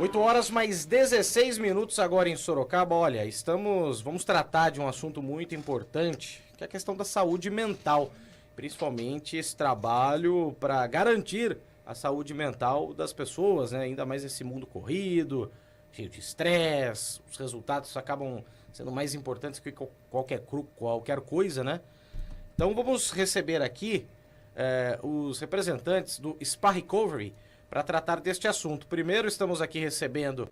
8 horas mais 16 minutos agora em Sorocaba. Olha, vamos tratar de um assunto muito importante, que é a questão da saúde mental. Principalmente esse trabalho para garantir a saúde mental das pessoas, né? Ainda mais nesse mundo corrido, cheio de estresse, os resultados acabam sendo mais importantes que qualquer coisa, né? Então vamos receber aqui os representantes do Spa Recovery para tratar deste assunto. Primeiro estamos aqui recebendo,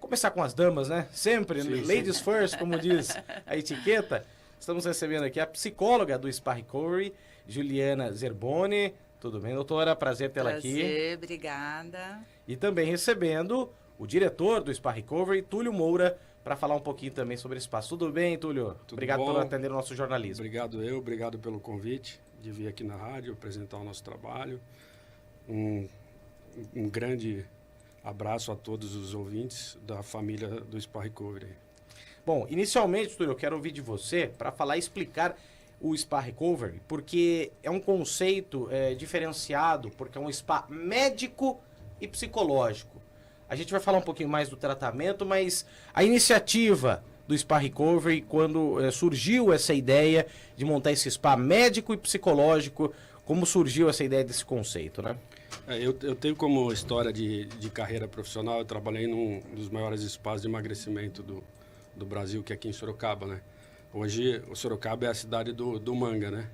começar com as damas, né? Sempre, sim, ladies first, como diz a etiqueta. Estamos recebendo aqui a psicóloga do Spa Recovery, Juliana Zerboni. Tudo bem, doutora? Prazer tê-la aqui. Prazer, obrigada. E também recebendo o diretor do Spa Recovery, Túlio Moura, para falar um pouquinho também sobre esse espaço. Tudo bem, Túlio? Tudo obrigado bom. por atender o nosso jornalismo. Obrigado pelo convite de vir aqui na rádio apresentar o nosso trabalho. Um grande abraço a todos os ouvintes da família do Spa Recovery. Bom, inicialmente, Túlio, eu quero ouvir de você para falar e explicar o Spa Recovery, porque é um conceito diferenciado, porque é um spa médico e psicológico. A gente vai falar um pouquinho mais do tratamento, mas a iniciativa do Spa Recovery, quando surgiu essa ideia de montar esse spa médico e psicológico, como surgiu essa ideia desse conceito, né? Eu tenho como história de carreira profissional, eu trabalhei num dos maiores spas de emagrecimento do Brasil, que é aqui em Sorocaba, né? Hoje, o Sorocaba é a cidade do manga, né?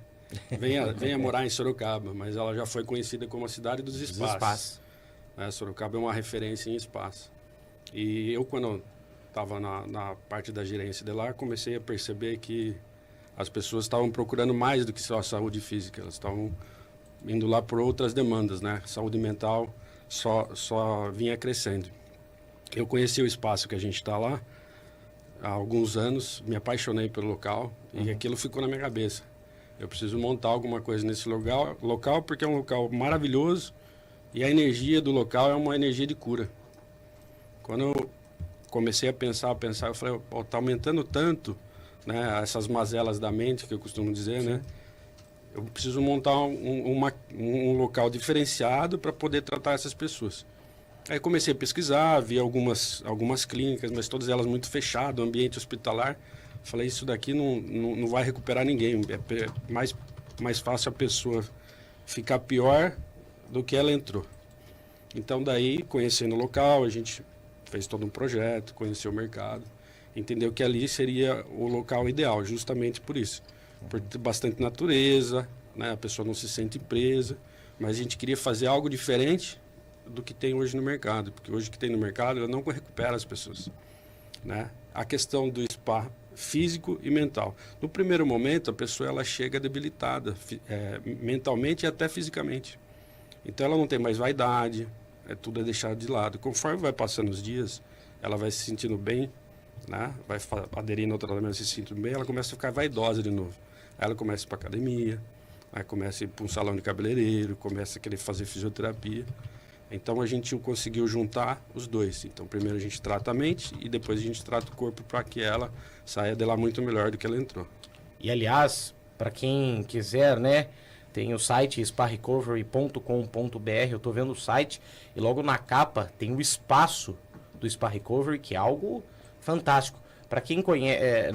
Venha morar em Sorocaba, mas ela já foi conhecida como a cidade dos spas. Sorocaba é uma referência em spas. E eu, quando estava na parte da gerência de lá, comecei a perceber que as pessoas estavam procurando mais do que só a saúde física. Elas estavam indo lá por outras demandas, né? Saúde mental só vinha crescendo. Eu conheci o espaço que a gente está lá há alguns anos, me apaixonei pelo local e aquilo ficou na minha cabeça. Eu preciso montar alguma coisa nesse local porque é um local maravilhoso e a energia do local é uma energia de cura. Quando eu comecei a pensar, eu falei, tá aumentando tanto, né, essas mazelas da mente, que eu costumo dizer, né? Eu preciso montar um local diferenciado para poder tratar essas pessoas. Aí comecei a pesquisar, vi algumas clínicas, mas todas elas muito fechadas, ambiente hospitalar. Falei, isso daqui não vai recuperar ninguém. É mais fácil a pessoa ficar pior do que ela entrou. Então daí, conhecendo o local, a gente fez todo um projeto, conheceu o mercado, entendeu que ali seria o local ideal, justamente por isso. Por ter bastante natureza, né? A pessoa não se sente presa, mas a gente queria fazer algo diferente do que tem hoje no mercado, porque hoje o que tem no mercado ela não recupera as pessoas, né? A questão do spa físico e mental. No primeiro momento, a pessoa ela chega debilitada, mentalmente e até fisicamente. Então ela não tem mais vaidade, tudo é deixado de lado. Conforme vai passando os dias, ela vai se sentindo bem, né? Vai aderindo ao tratamento, se sentindo bem, ela começa a ficar vaidosa de novo. Aí ela começa a ir para academia, aí começa a ir para um salão de cabeleireiro, começa a querer fazer fisioterapia. Então a gente conseguiu juntar os dois. Então primeiro a gente trata a mente e depois a gente trata o corpo para que ela saia de lá muito melhor do que ela entrou. E aliás, para quem quiser, né, tem o site sparecovery.com.br, eu estou vendo o site e logo na capa tem o espaço do Spa Recovery, que é algo fantástico. Para quem conhece,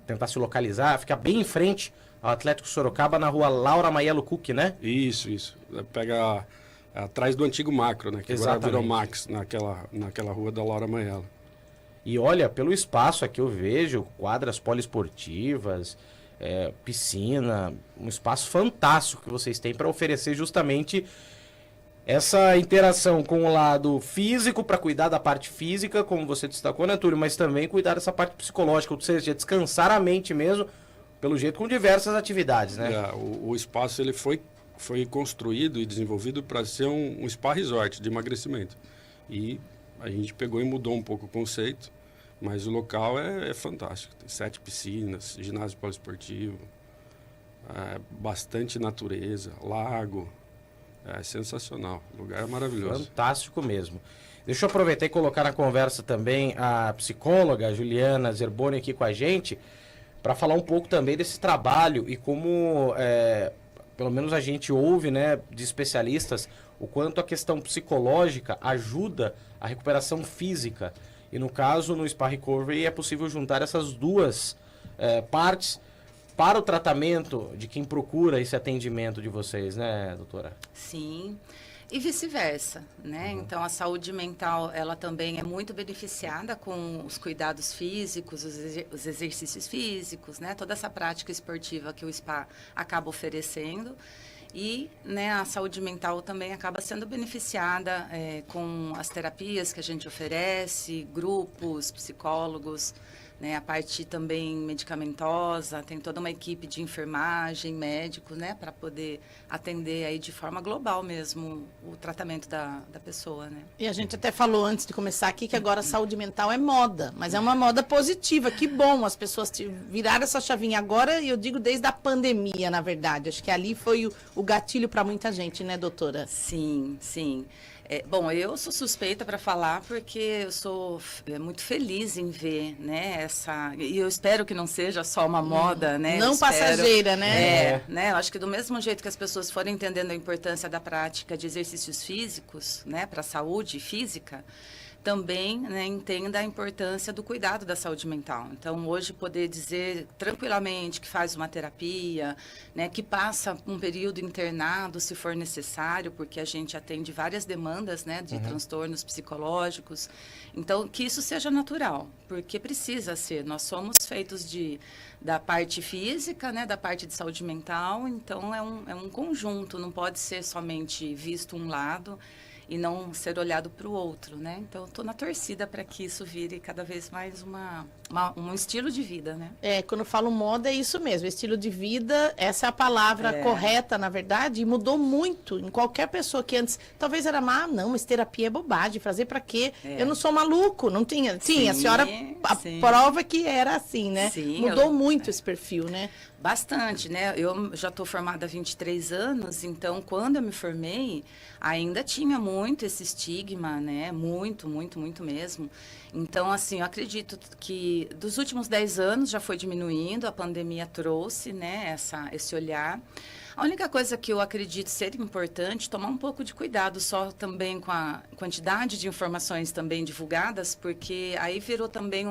tentar se localizar, fica bem em frente ao Atlético Sorocaba, na rua Laura Maiello Cook, né? Isso. Pega atrás do antigo Macro, né? Que exatamente. Agora virou Max, naquela rua da Laura Maiello. E olha, pelo espaço aqui eu vejo quadras poliesportivas, piscina, um espaço fantástico que vocês têm para oferecer justamente essa interação com o lado físico, para cuidar da parte física, como você destacou, né, Túlio? Mas também cuidar dessa parte psicológica, ou seja, descansar a mente mesmo, pelo jeito, com diversas atividades, né? O espaço ele foi construído e desenvolvido para ser um spa resort de emagrecimento. E a gente pegou e mudou um pouco o conceito, mas o local é fantástico. Tem 7 piscinas, ginásio poliesportivo, bastante natureza, lago. É sensacional, o lugar é maravilhoso. Fantástico mesmo. Deixa eu aproveitar e colocar na conversa também a psicóloga Juliana Zerboni aqui com a gente, para falar um pouco também desse trabalho e como, pelo menos a gente ouve, né, de especialistas, o quanto a questão psicológica ajuda a recuperação física. E no caso, no Spa Recovery, é possível juntar essas duas partes para o tratamento de quem procura esse atendimento de vocês, né, doutora? Sim. E vice-versa, né? Então, a saúde mental, ela também é muito beneficiada com os cuidados físicos, os exercícios físicos, né? Toda essa prática esportiva que o spa acaba oferecendo. E, né, a saúde mental também acaba sendo beneficiada com as terapias que a gente oferece, grupos, psicólogos, né, a parte também medicamentosa, tem toda uma equipe de enfermagem, médicos, né, para poder atender aí de forma global mesmo o tratamento da pessoa, né. E a gente até falou antes de começar aqui que agora a saúde mental é moda, mas é uma moda positiva, que bom as pessoas viraram essa chavinha agora, e eu digo desde a pandemia, na verdade, acho que ali foi o gatilho para muita gente, né, doutora? Sim, sim. Bom, eu sou suspeita para falar porque eu sou muito feliz em ver, né, e eu espero que não seja só uma moda, né? Não passageira, né? Né? Eu acho que do mesmo jeito que as pessoas forem entendendo a importância da prática de exercícios físicos, né, para a saúde física, também, né, entenda a importância do cuidado da saúde mental. Então, hoje, poder dizer tranquilamente que faz uma terapia, né, que passa um período internado, se for necessário, porque a gente atende várias demandas, né, de transtornos psicológicos. Então, que isso seja natural, porque precisa ser. Nós somos feitos da parte física, né, da parte de saúde mental, então é um conjunto, não pode ser somente visto um lado e não ser olhado para o outro, né? Então, estou na torcida para que isso vire cada vez mais um estilo de vida, né? Quando eu falo moda, é isso mesmo, estilo de vida, essa é a palavra correta, na verdade, e mudou muito em qualquer pessoa que antes, talvez era não, mas terapia é bobagem, fazer para quê? Eu não sou maluco, não tinha. Sim, a senhora prova que era assim, né? Sim, mudou muito esse perfil, né? Bastante, né? Eu já estou formada há 23 anos, então, quando eu me formei, ainda tinha muito esse estigma, né? Muito, muito, muito mesmo. Então, assim, eu acredito que dos últimos 10 anos já foi diminuindo, a pandemia trouxe, né, esse olhar. A única coisa que eu acredito ser importante, tomar um pouco de cuidado só também com a quantidade de informações também divulgadas, porque aí virou também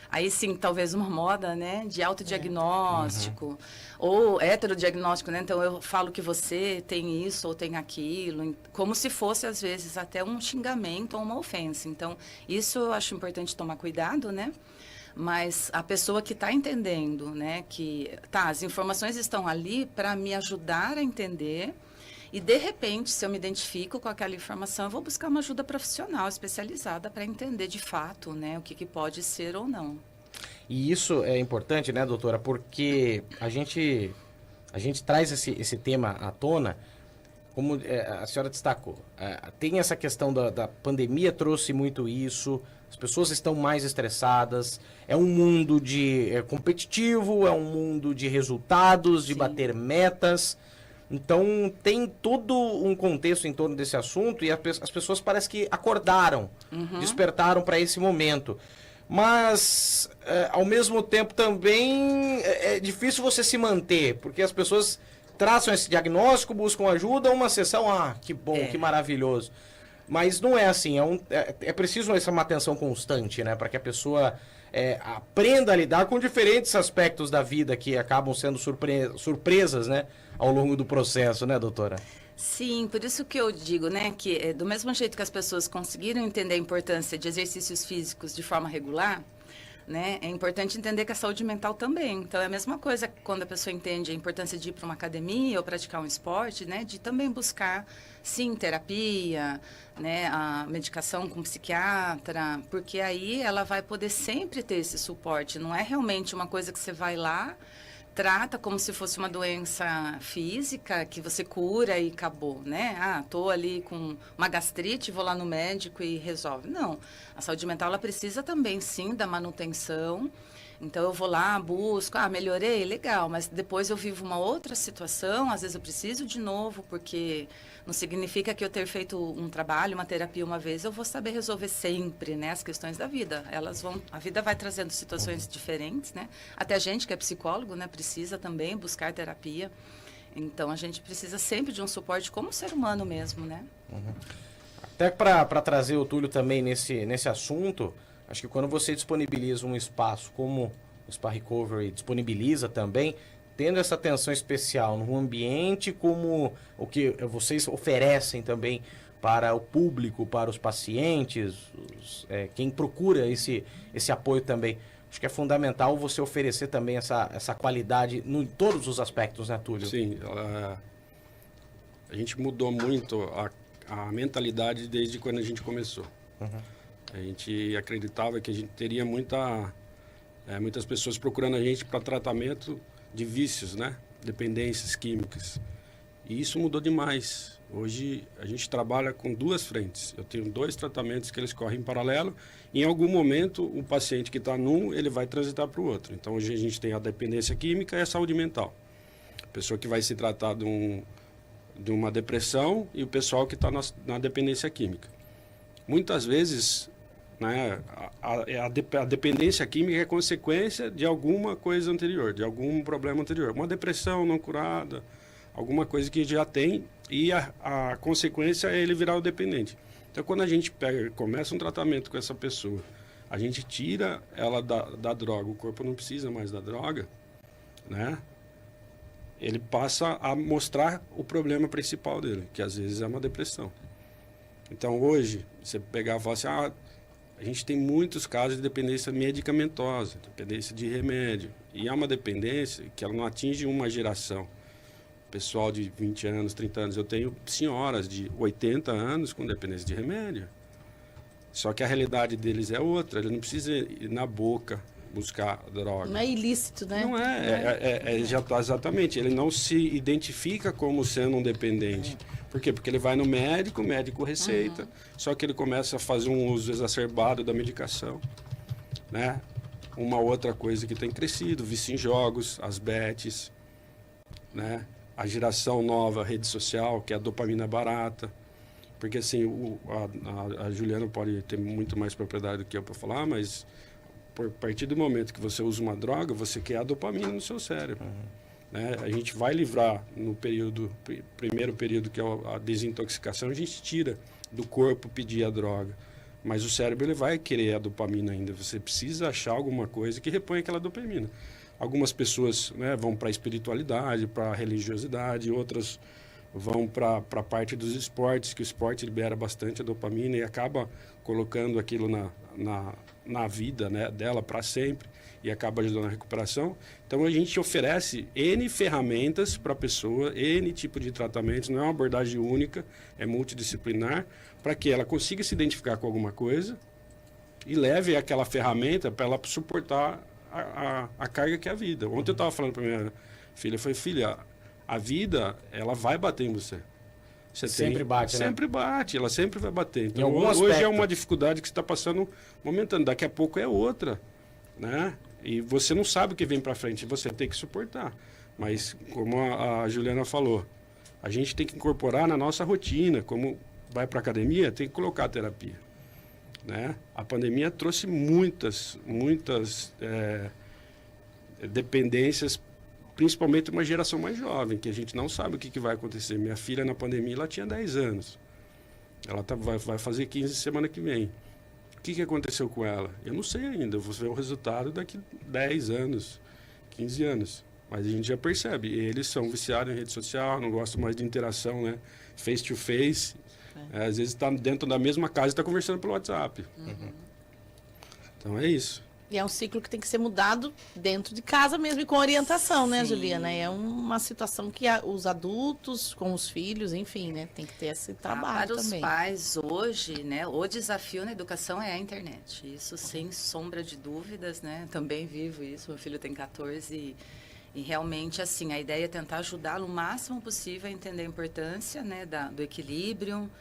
aí sim, talvez uma moda, né, de autodiagnóstico, ou heterodiagnóstico, né, então eu falo que você tem isso ou tem aquilo, como se fosse, às vezes, até um xingamento ou uma ofensa. Então, isso eu acho importante tomar cuidado, né, mas a pessoa que está entendendo, né, que, as informações estão ali para me ajudar a entender. E, de repente, se eu me identifico com aquela informação, eu vou buscar uma ajuda profissional especializada para entender de fato, né, o que pode ser ou não. E isso é importante, né, doutora? Porque a gente traz esse tema à tona, como a senhora destacou. Tem essa questão da pandemia, trouxe muito isso, as pessoas estão mais estressadas, é um mundo competitivo, é um mundo de resultados, de bater metas. Então, tem todo um contexto em torno desse assunto e as pessoas parece que acordaram, despertaram para esse momento. Mas, ao mesmo tempo, também é difícil você se manter, porque as pessoas traçam esse diagnóstico, buscam ajuda, uma sessão, que bom, que maravilhoso. Mas não é assim, é preciso uma atenção constante, né, para que a pessoa aprenda a lidar com diferentes aspectos da vida que acabam sendo surpresas, né, ao longo do processo, né, doutora? Sim, por isso que eu digo, né, que do mesmo jeito que as pessoas conseguiram entender a importância de exercícios físicos de forma regular, né, é importante entender que a saúde mental também. Então, é a mesma coisa quando a pessoa entende a importância de ir para uma academia ou praticar um esporte, né, de também buscar, sim, terapia, né, a medicação com psiquiatra, porque aí ela vai poder sempre ter esse suporte. Não é realmente uma coisa que você vai lá, trata como se fosse uma doença física que você cura e acabou, né? Tô ali com uma gastrite, vou lá no médico e resolve. Não, a saúde mental ela precisa também, sim, da manutenção. Então, eu vou lá, busco, melhorei, legal, mas depois eu vivo uma outra situação, às vezes eu preciso de novo, porque não significa que eu ter feito um trabalho, uma terapia uma vez, eu vou saber resolver sempre, né, as questões da vida. A vida vai trazendo situações diferentes, né? Até a gente que é psicólogo, né, precisa também buscar terapia. Então, a gente precisa sempre de um suporte como ser humano mesmo, né? Até para trazer o Túlio também nesse assunto, acho que quando você disponibiliza um espaço como o Spa Recovery disponibiliza também, tendo essa atenção especial no ambiente, como o que vocês oferecem também para o público, para os pacientes, quem procura esse apoio também. Acho que é fundamental você oferecer também essa qualidade em todos os aspectos, né, Túlio? Sim, a gente mudou muito a mentalidade desde quando a gente começou. A gente acreditava que a gente teria muitas pessoas procurando a gente para tratamento de vícios, né? Dependências químicas. E isso mudou demais. Hoje a gente trabalha com 2 frentes. Eu tenho 2 tratamentos que eles correm em paralelo. Em algum momento, o paciente que está num, ele vai transitar para o outro. Então, hoje a gente tem a dependência química e a saúde mental. A pessoa que vai se tratar de uma depressão e o pessoal que está na dependência química. Muitas vezes, né, a dependência química é consequência de alguma coisa anterior, de algum problema anterior. Uma depressão não curada, alguma coisa que já tem, e a consequência é ele virar o dependente. Então, quando a gente começa um tratamento com essa pessoa, a gente tira ela da droga, o corpo não precisa mais da droga, né? Ele passa a mostrar o problema principal dele, que às vezes é uma depressão. Então, hoje, você pegar e falar assim, a gente tem muitos casos de dependência medicamentosa, dependência de remédio. E é uma dependência que ela não atinge uma geração. Pessoal de 20 anos, 30 anos. Eu tenho senhoras de 80 anos com dependência de remédio. Só que a realidade deles é outra. Ele não precisa ir na boca buscar droga. Não é ilícito, né? Não é. Exatamente. Ele não se identifica como sendo um dependente. Por quê? Porque ele vai no médico, o médico receita, só que ele começa a fazer um uso exacerbado da medicação, né? Uma outra coisa que tem crescido, vício em jogos, as bets, né? A geração nova, rede social, que é a dopamina barata. Porque assim, a Juliana pode ter muito mais propriedade do que eu para falar, mas a partir do momento que você usa uma droga, você quer a dopamina no seu cérebro. Né? A gente vai livrar no primeiro período, que é a desintoxicação, a gente tira do corpo pedir a droga. Mas o cérebro ele vai querer a dopamina ainda. Você precisa achar alguma coisa que repõe aquela dopamina. Algumas pessoas, né, vão para a espiritualidade, para a religiosidade, outras vão para a parte dos esportes, que o esporte libera bastante a dopamina e acaba colocando aquilo na vida, né, dela para sempre e acaba ajudando na recuperação. Então, a gente oferece N ferramentas para a pessoa, N tipo de tratamentos, não é uma abordagem única, é multidisciplinar, para que ela consiga se identificar com alguma coisa e leve aquela ferramenta para ela suportar a carga que é a vida. Ontem eu estava falando para minha filha, eu falei, filha, a vida, ela vai bater em você. Sempre bate, né? Sempre bate, ela sempre vai bater. Então, hoje aspecto. É uma dificuldade que você está passando momentâneo, daqui a pouco é outra, né? E você não sabe o que vem para frente, você tem que suportar. Mas, como a Juliana falou, a gente tem que incorporar na nossa rotina, como vai para a academia, tem que colocar a terapia. Né? A pandemia trouxe muitas dependências, principalmente uma geração mais jovem, que a gente não sabe o que vai acontecer. Minha filha, na pandemia, ela tinha 10 anos. Ela vai fazer 15 semana que vem. O que aconteceu com ela? Eu não sei ainda. Eu vou ver o resultado daqui 10 anos, 15 anos. Mas a gente já percebe. Eles são viciados em rede social, não gostam mais de interação, né? Face to face. Às vezes está dentro da mesma casa e está conversando pelo WhatsApp. Então é isso. E é um ciclo que tem que ser mudado dentro de casa mesmo e com orientação, né, Sim. Juliana? É uma situação que os adultos, com os filhos, enfim, né, tem que ter esse trabalho para também. os pais hoje, né, o desafio na educação é a internet. Isso sem sombra de dúvidas, né? Também vivo isso. Meu filho tem 14 e realmente, assim, a ideia é tentar ajudá-lo o máximo possível a entender a importância, né, do equilíbrio,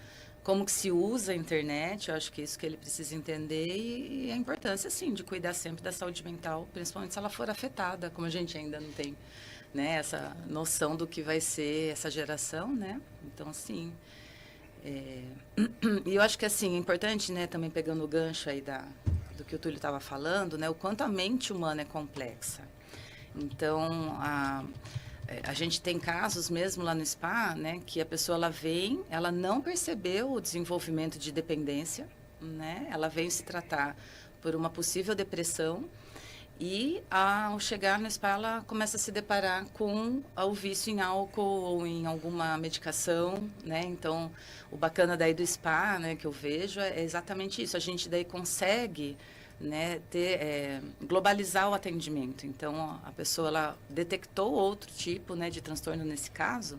como que se usa a internet. Eu acho que é isso que ele precisa entender e a importância, sim, de cuidar sempre da saúde mental, principalmente se ela for afetada, como a gente ainda não tem, né, essa noção do que vai ser essa geração, né? Então, sim. E eu acho que, assim, é importante, né, também pegando o gancho aí do que o Túlio estava falando, né, o quanto a mente humana é complexa. Então, a gente tem casos mesmo lá no spa, né, que a pessoa ela vem, ela não percebeu o desenvolvimento de dependência, né, ela vem se tratar por uma possível depressão e ao chegar no spa ela começa a se deparar com o vício em álcool ou em alguma medicação, né, então o bacana daí do spa, né, que eu vejo é exatamente isso, a gente daí consegue, né, globalizar o atendimento. Então, a pessoa ela detectou outro tipo, né, de transtorno nesse caso,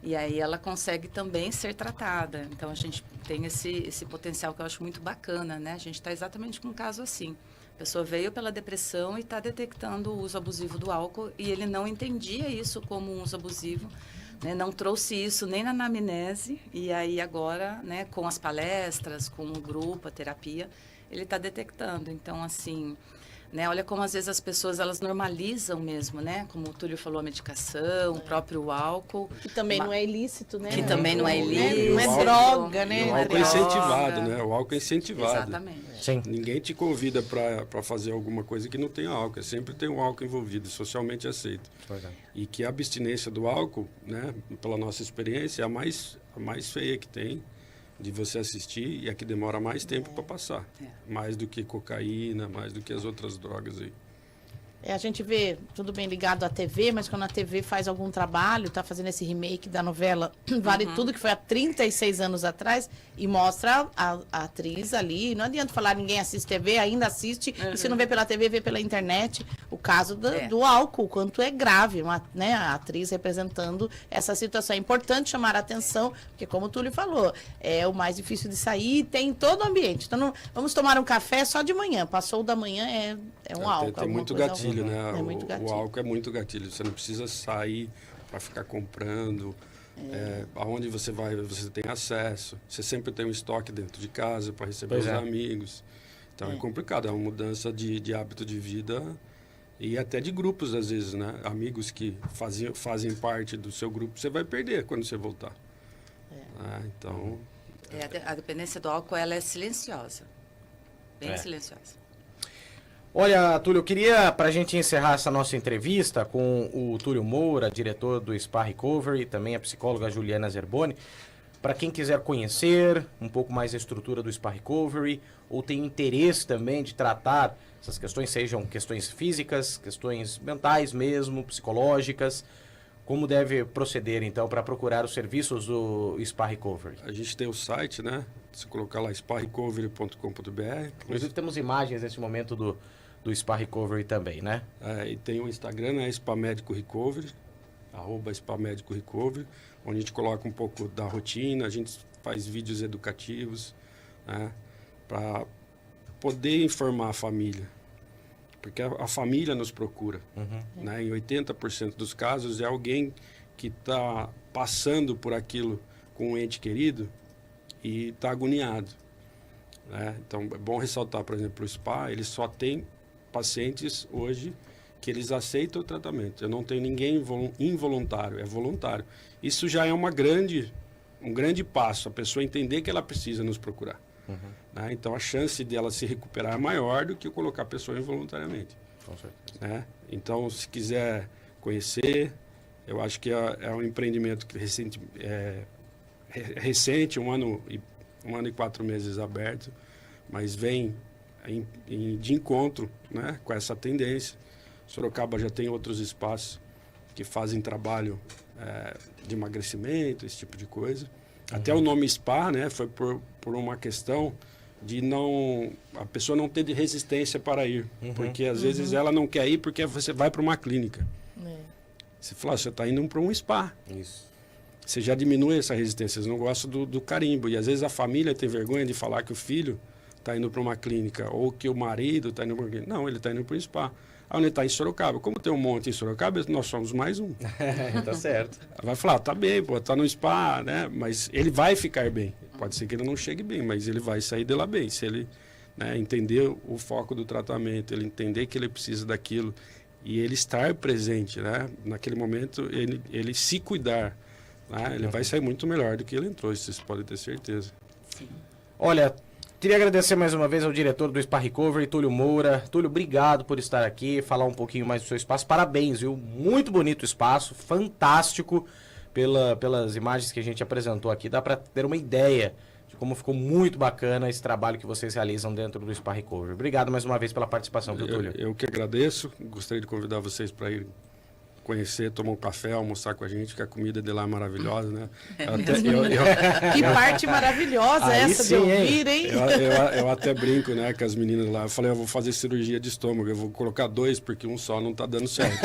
e aí ela consegue também ser tratada. Então, a gente tem esse potencial que eu acho muito bacana, né? A gente está exatamente com um caso assim. A pessoa veio pela depressão e está detectando o uso abusivo do álcool, e ele não entendia isso como um uso abusivo, né? Não trouxe isso nem na anamnese, e aí agora, né, com as palestras, com o grupo, a terapia, ele está detectando. Então, assim, né, olha como às vezes as pessoas elas normalizam mesmo, né? Como o Túlio falou, a medicação, o próprio álcool. Que também não é ilícito, né? Que também não é ilícito. Não é droga, né? O álcool é incentivado, né? O álcool é incentivado. Exatamente. Sim. Ninguém te convida para fazer alguma coisa que não tenha álcool. Sempre tem um álcool envolvido, socialmente aceito. E que a abstinência do álcool, né, pela nossa experiência, é a mais feia que tem de você assistir e a que demora mais tempo para passar. Mais do que cocaína, mais do que as outras drogas aí. A gente vê, tudo bem ligado à TV, mas quando a TV faz algum trabalho, está fazendo esse remake da novela Vale Tudo, que foi há 36 anos atrás, e mostra a atriz ali. Não adianta falar, ninguém assiste TV, ainda assiste, e se não vê pela TV, vê pela internet. O caso do álcool, quanto é grave, né? A atriz representando essa situação. É importante chamar a atenção, porque como o Túlio falou, é o mais difícil de sair, tem todo o ambiente. Então, não, vamos tomar um café só de manhã, passou da manhã, é um álcool. Tem muito gatilho, né? É muito gatilho. O álcool é muito gatilho. Você não precisa sair para ficar comprando. Aonde você vai, você tem acesso. Você sempre tem um estoque dentro de casa para receber os amigos. Então é complicado. É uma mudança de hábito de vida e até de grupos, às vezes, né? Amigos que fazem parte do seu grupo, você vai perder quando você voltar. Então... A dependência do álcool, ela é silenciosa. Bem silenciosa. Olha, Túlio, eu queria, para a gente encerrar essa nossa entrevista com o Túlio Moura, diretor do Spa Recovery, também a psicóloga Juliana Zerboni, para quem quiser conhecer um pouco mais a estrutura do Spa Recovery, ou tem interesse também de tratar essas questões, sejam questões físicas, questões mentais mesmo, psicológicas, como deve proceder, então, para procurar os serviços do Spa Recovery? A gente tem o site, né? Se colocar lá, sparecovery.com.br. Inclusive, temos imagens nesse momento do Spa Recovery também, né? E tem o Instagram, né? Spa Médico Recovery, @Spa Médico Recovery, onde a gente coloca um pouco da rotina, a gente faz vídeos educativos, né? Para poder informar a família. Porque a família nos procura. Né? Em 80% dos casos, é alguém que está passando por aquilo com um ente querido e está agoniado. Né? Então, é bom ressaltar, por exemplo, o SPA, ele só tem pacientes hoje que eles aceitam o tratamento. Eu não tenho ninguém involuntário, é voluntário. Isso já é um grande passo, a pessoa entender que ela precisa nos procurar. Né? Então, a chance dela se recuperar é maior do que colocar a pessoa involuntariamente. Com certeza. Né? Então, se quiser conhecer, eu acho que é um empreendimento que recente, um ano e 4 meses aberto, mas vem de encontro, né, com essa tendência. Sorocaba já tem outros espaços que fazem trabalho de emagrecimento, esse tipo de coisa. Até o nome SPA, né, foi por uma questão de a pessoa não ter de resistência para ir. Porque às vezes ela não quer ir porque você vai para uma clínica. Você fala, você está indo para um spa. Isso. Você já diminui essa resistência, você não gosta do carimbo. E às vezes a família tem vergonha de falar que o filho está indo para uma clínica ou que o marido está indo para uma clínica. Não, ele está indo para um spa. Onde está em Sorocaba. Como tem um monte em Sorocaba, nós somos mais um. Tá certo. Vai falar, tá bem, pô, tá no spa, né? Mas ele vai ficar bem. Pode ser que ele não chegue bem, mas ele vai sair de lá bem. Se ele, né, entender o foco do tratamento, ele entender que ele precisa daquilo e ele estar presente, né? Naquele momento, ele se cuidar, né? Ele vai sair muito melhor do que ele entrou, vocês podem ter certeza. Sim. Olha, Queria agradecer mais uma vez ao diretor do Spa Recovery, Túlio Moura. Túlio, obrigado por estar aqui, falar um pouquinho mais do seu espaço. Parabéns, viu? Muito bonito o espaço, fantástico pelas imagens que a gente apresentou aqui. Dá para ter uma ideia de como ficou muito bacana esse trabalho que vocês realizam dentro do Spa Recovery. Obrigado mais uma vez pela participação, viu, Túlio? Eu que agradeço. Gostaria de convidar vocês para ir conhecer, tomar um café, almoçar com a gente, que a comida de lá é maravilhosa, né? Que parte maravilhosa Aí essa sim, de ouvir, hein? Eu até brinco, né, com as meninas lá. Eu falei, eu vou fazer cirurgia de estômago, eu vou colocar 2, porque um só não tá dando certo.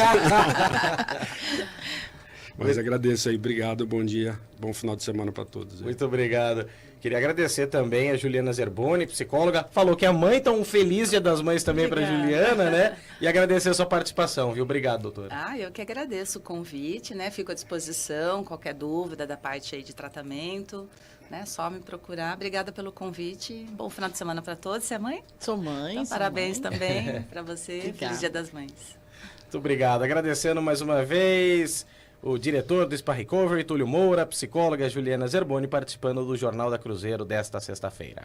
Mas agradeço aí, obrigado, bom dia, bom final de semana para todos. Muito obrigado. Queria agradecer também a Juliana Zerboni, psicóloga. Falou que a mãe tá um feliz Dia das Mães também para Juliana, né? E agradecer a sua participação, viu? Obrigado, doutora. Eu que agradeço o convite, né? Fico à disposição, qualquer dúvida da parte aí de tratamento, né? Só me procurar. Obrigada pelo convite. Bom final de semana para todos. Você é mãe? Sou mãe. Então, parabéns também para você. Obrigada. Feliz Dia das Mães. Muito obrigado. Agradecendo mais uma vez o diretor do Spa Recovery, Túlio Moura, psicóloga Juliana Zerboni, participando do Jornal da Cruzeiro desta sexta-feira.